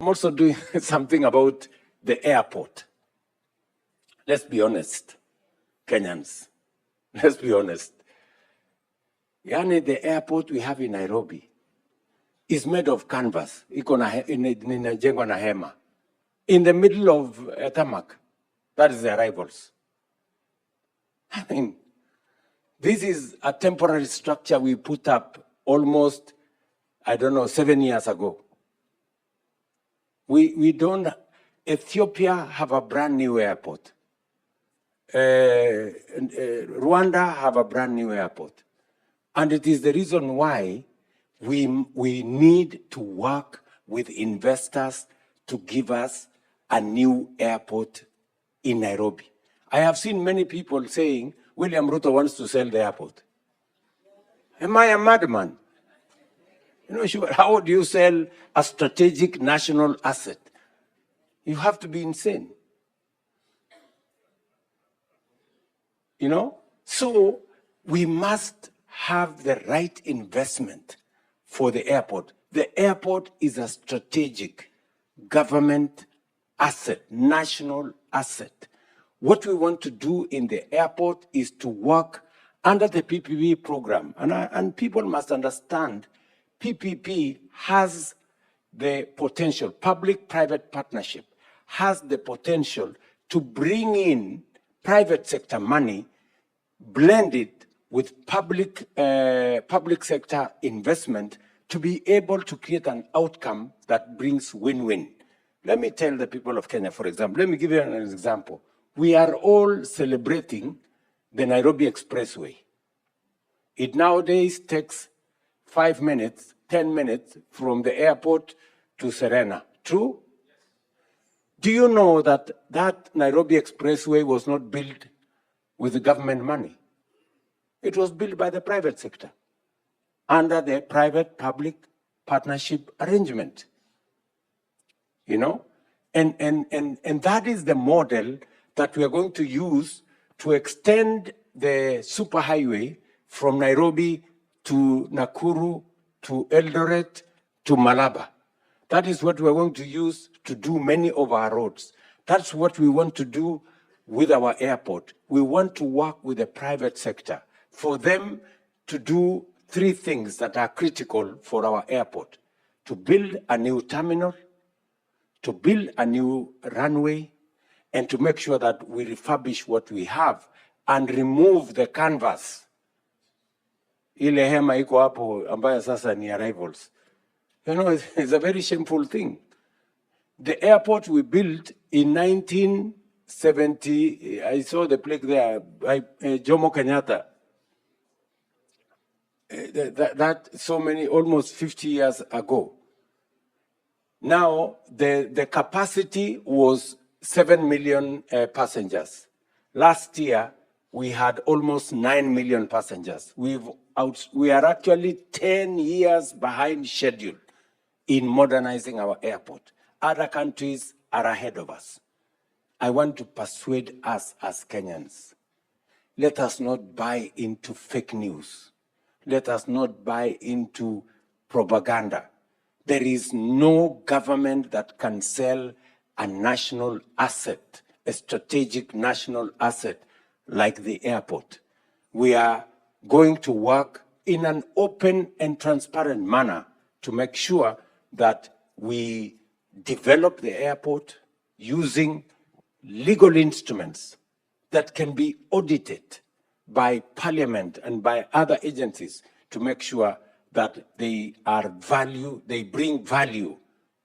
I'm also doing something about the airport. Let's be honest, Kenyans. Let's be honest. Yani, the airport we have in Nairobi is made of canvas. Inajengwa na hema. In the middle of tarmac. That is the arrivals. I mean, this is a temporary structure we put up almost, 7 years ago. We don't, Ethiopia have a brand new airport. Rwanda have a brand new airport. And it is the reason why we need to work with investors to give us a new airport in Nairobi. I have seen many people saying, William Ruto wants to sell the airport. Am I a madman? How do you sell a strategic national asset? You have to be insane. So we must have the right investment for the airport. The airport is a strategic government asset, national asset. What we want to do in the airport is to work under the PPP program. And people must understand, PPP has the potential, public-private partnership has the potential to bring in private sector money, blend it with public sector investment to be able to create an outcome that brings win-win. Let me tell the people of Kenya, for example, let me give you an example. We are all celebrating the Nairobi Expressway. It nowadays takes 5 minutes, 10 minutes from the airport to Serena. True? Do you know that that Nairobi Expressway was not built with the government money? It was built by the private sector under the private-public partnership arrangement. And that is the model that we are going to use to extend the superhighway from Nairobi to Nakuru, to Eldoret, to Malaba. That is what we're going to use to do many of our roads. That's what we want to do with our airport. We want to work with the private sector for them to do 3 things that are critical for our airport: to build a new terminal, to build a new runway, and to make sure that we refurbish what we have and remove the canvas. Ile hema iko hapo ambayo sasa ni arrivals. It's a very shameful thing. The airport we built in 1970, I saw the plaque there by Jomo Kenyatta. That so many, almost 50 years ago. Now, the capacity was 7 million passengers. Last year, we had almost 9 million passengers. We are actually 10 years behind schedule in modernizing our airport. Other countries are ahead of us. I want to persuade us as Kenyans. Let us not buy into fake news. Let us not buy into propaganda. There is no government that can sell a national asset, a strategic national asset like the airport. We are going to work in an open and transparent manner to make sure that we develop the airport using legal instruments that can be audited by Parliament and by other agencies to make sure that they bring value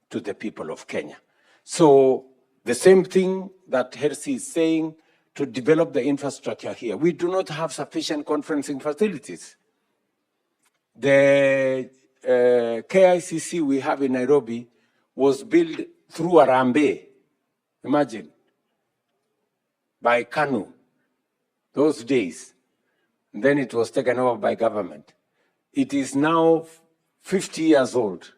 to the people of Kenya. So the same thing that Hersi is saying, to develop the infrastructure here. We do not have sufficient conferencing facilities. The KICC we have in Nairobi was built through Arambe, imagine, by KANU, those days. And then it was taken over by government. It is now 50 years old.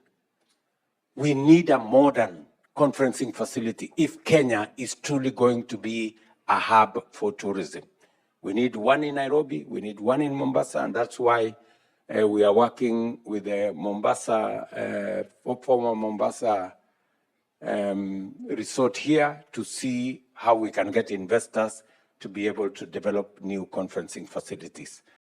We need a modern conferencing facility if Kenya is truly going to be a hub for tourism. We need one in Nairobi, we need one in Mombasa, and that's why we are working with the Mombasa, former Mombasa resort here to see how we can get investors to be able to develop new conferencing facilities.